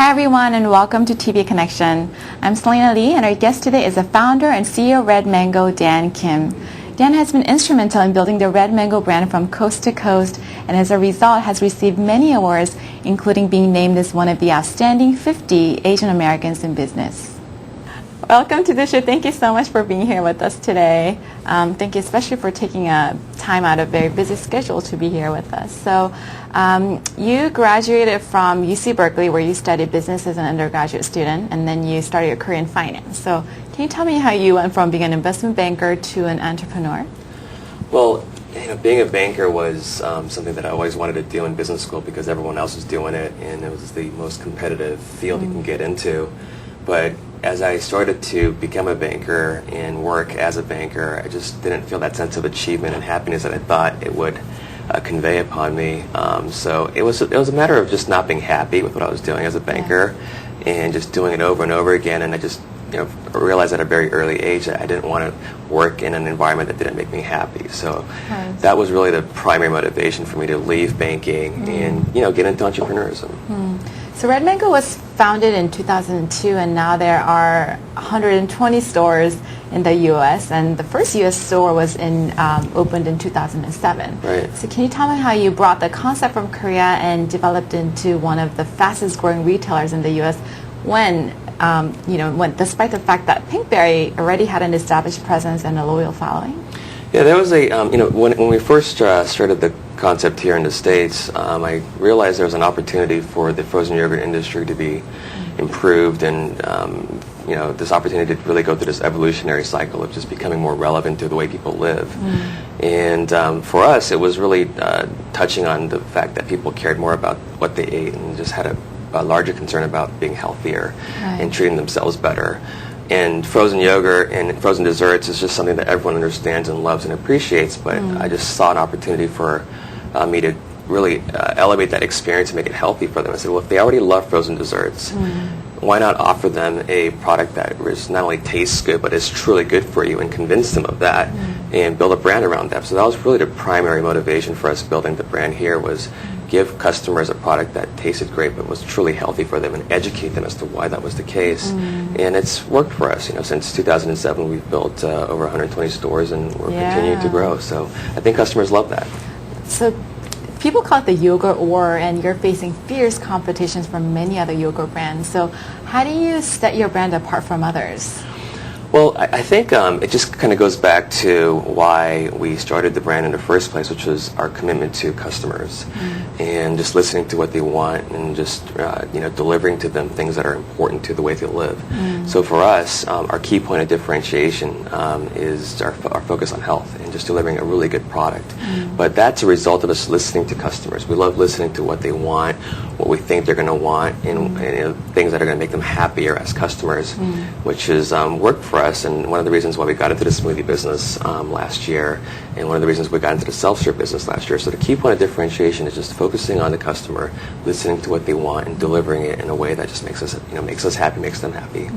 Hi everyone and welcome to TV Connection. I'm Selena Lee and our guest today is the founder and CEO of Red Mango, Dan Kim. Dan has been instrumental in building the Red Mango brand from coast to coast and as a result has received many awards, including being named as one of the outstanding 50 Asian Americans in business. Welcome to the show. Thank you so much for being here with us today. Thank you especially for taking a time out of a very busy schedule to be here with us. So you graduated from UC Berkeley where you studied business as an undergraduate student and then you started your career in finance. So can you tell me how you went from being an investment banker to an entrepreneur? Well, being a banker was something that I always wanted to do in business school because everyone else was doing it and it was the most competitive field you can get into. But as I started to become a banker and work as a banker, I just didn't feel that sense of achievement and happiness that I thought it would convey upon me. So it was a matter of just not being happy with what I was doing as a banker and just doing it over and over again. And I just realized at a very early age that I didn't want to work in an environment that didn't make me happy. So that was really the primary motivation for me to leave banking and get into entrepreneurism. So Red Mango was founded in 2002 and now there are 120 stores in the U.S. and the first U.S. store was opened in 2007. Right. So can you tell me how you brought the concept from Korea and developed into one of the fastest growing retailers in the U.S. when despite the fact that Pinkberry already had an established presence and a loyal following? Yeah, there was when we first started the concept here in the States, I realized there was an opportunity for the frozen yogurt industry to be improved and this opportunity to really go through this evolutionary cycle of just becoming more relevant to the way people live. And for us, it was really touching on the fact that people cared more about what they ate and just had a larger concern about being healthier and treating themselves better. And frozen yogurt and frozen desserts is just something that everyone understands and loves and appreciates, but I just saw an opportunity for me to really elevate that experience and make it healthy for them. I said, well, if they already love frozen desserts, why not offer them a product that not only tastes good, but is truly good for you and convince them of that and build a brand around that. So that was really the primary motivation for us building the brand here was give customers a product that tasted great but was truly healthy for them and educate them as to why that was the case. And it's worked for us. Since 2007 we've built over 120 stores and we're continuing to grow. So I think customers love that. So people call it the yogurt war and you're facing fierce competitions from many other yogurt brands. So how do you set your brand apart from others? Well, I think it just kind of goes back to why we started the brand in the first place, which was our commitment to customers and just listening to what they want and just delivering to them things that are important to the way they live. So for us, our key point of differentiation is our focus on health and just delivering a really good product. But that's a result of us listening to customers. We love listening to what they want, what we think they're going to want, and things that are going to make them happier as customers, which has worked for us, and one of the reasons why we got into the smoothie business last year, and one of the reasons we got into the self-serve business last year. So the key point of differentiation is just focusing on the customer, listening to what they want, and delivering it in a way that just makes us happy, makes them happy.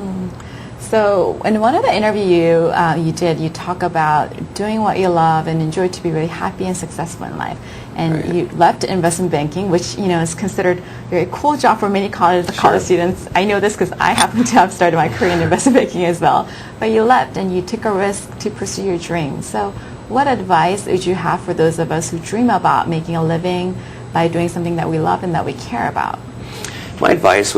So in one of the interviews you did, you talk about doing what you love and enjoy to be really happy and successful in life. And you left investment banking, which is considered a very cool job for many college students. I know this because I happen to have started my career in investment banking as well. But you left and you took a risk to pursue your dream. So what advice would you have for those of us who dream about making a living by doing something that we love and that we care about? My advice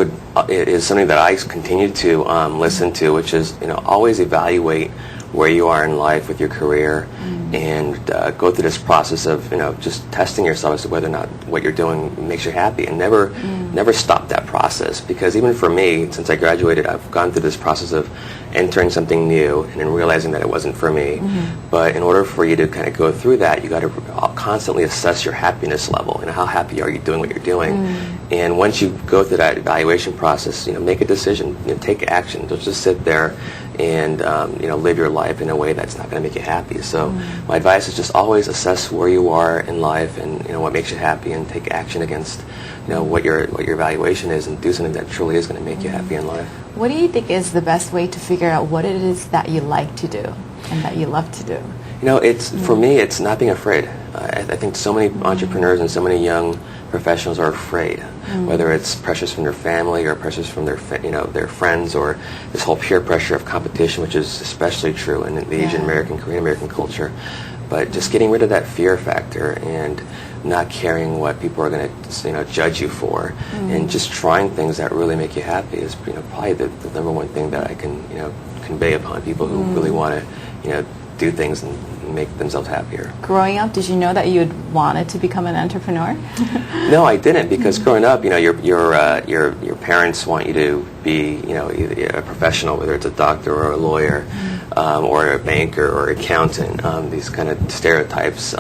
is something that I continue to listen to, which is always evaluate where you are in life with your career and go through this process of just testing yourself as to whether or not what you're doing makes you happy, and never stop that process. Because even for me, since I graduated, I've gone through this process of entering something new and then realizing that it wasn't for me. But in order for you to kind of go through that, you got to constantly assess your happiness level and how happy are you doing what you're doing. And once you go through that evaluation process, make a decision, take action. Don't just sit there and live your life in a way that's not going to make you happy. So my advice is just always assess where you are in life and what makes you happy, and take action against what your evaluation is, and do something that truly is going to make you happy in life. What do you think is the best way to figure out what it is that you like to do and that you love to do? For me, it's not being afraid. I think so many entrepreneurs and so many young professionals are afraid, whether it's pressures from their family or pressures from their their friends, or this whole peer pressure of competition, which is especially true in the Asian American, Korean American culture. But just getting rid of that fear factor and not caring what people are going to judge you for, and just trying things that really make you happy is probably the number one thing that I can convey upon people who really want to do things and make themselves happier. Growing up, did you know that you had wanted to become an entrepreneur? No, I didn't, because growing up, your parents want you to be either a professional, whether it's a doctor or a lawyer, or a banker or accountant. These kind of stereotypes.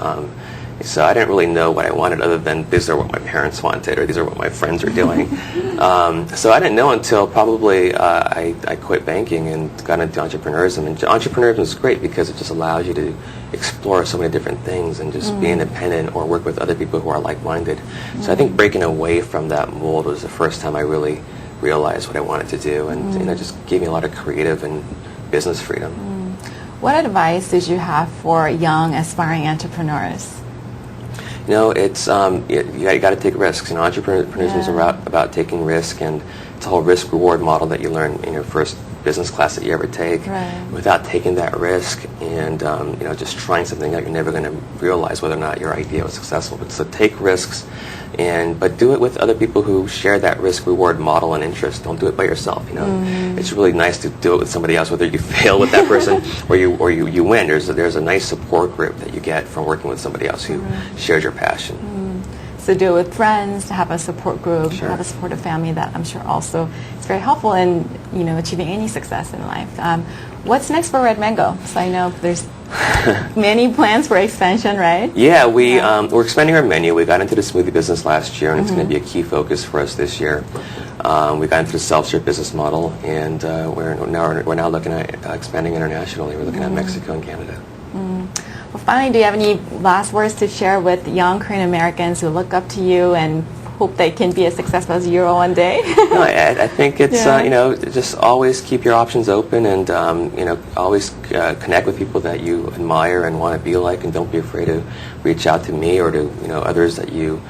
So I didn't really know what I wanted, other than these are what my parents wanted, or these are what my friends are doing. So I didn't know until probably I quit banking and got into entrepreneurism. And entrepreneurism is great because it just allows you to explore so many different things and just be independent or work with other people who are like-minded. So I think breaking away from that mold was the first time I really realized what I wanted to do, and it just gave me a lot of creative and business freedom. What advice did you have for young aspiring entrepreneurs? It's you got to take risks. Entrepreneurship is about taking risk, and it's a whole risk-reward model that you learn in your first business class that you ever take. Right. Without taking that risk and just trying something that you're never going to realize whether or not your idea was successful. So take risks, but do it with other people who share that risk-reward model and interest. Don't do it by yourself. It's really nice to do it with somebody else, whether you fail with that person or you win. There's a nice support group that you get from working with somebody else who shares your passion. So do it with friends, have a support group, Sure. have a supportive family. That I'm sure also is very helpful in achieving any success in life. What's next for Red Mango? So I know there's many plans for expansion, right? Yeah, we're expanding our menu. We got into the smoothie business last year, and it's going to be a key focus for us this year. We got into the self-serve business model, and we're now looking at expanding internationally. We're looking at Mexico and Canada. Well, finally, do you have any last words to share with young Korean Americans who look up to you and hope they can be as successful as you are one day? No, I think it's just always keep your options open, and always connect with people that you admire and want to be like, and don't be afraid to reach out to me or to others that you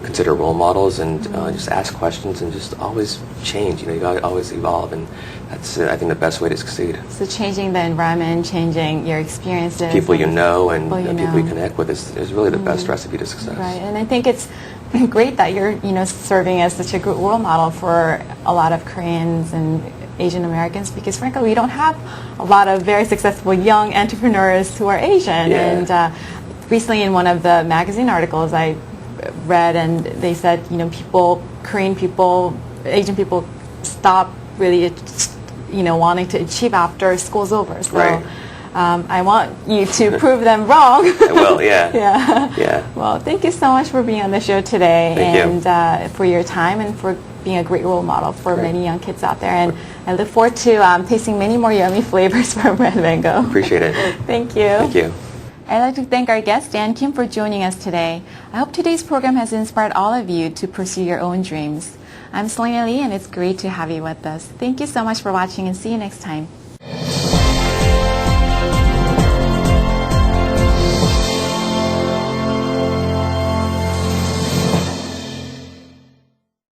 consider role models, and just ask questions and just always change. You got to always evolve, and that's I think the best way to succeed. So changing the environment, changing your experiences, people and people you connect with is really the best recipe to success. Right, and I think it's great that you're serving as such a good role model for a lot of Koreans and Asian Americans, because frankly we don't have a lot of very successful young entrepreneurs who are Asian. Yeah. And recently in one of the magazine articles I read, and they said Korean people, Asian people stop really wanting to achieve after school's over. So Right. I want you to prove them wrong. I will, yeah. Yeah. Well, thank you so much for being on the show today, Thank you. and for your time, and for being a great role model for Great. many young kids out there. And I look forward to tasting many more yummy flavors from Red Mango. Appreciate it. Thank you. Thank you. I'd like to thank our guest, Dan Kim, for joining us today. I hope today's program has inspired all of you to pursue your own dreams. I'm Selena Lee, and it's great to have you with us. Thank you so much for watching, and see you next time.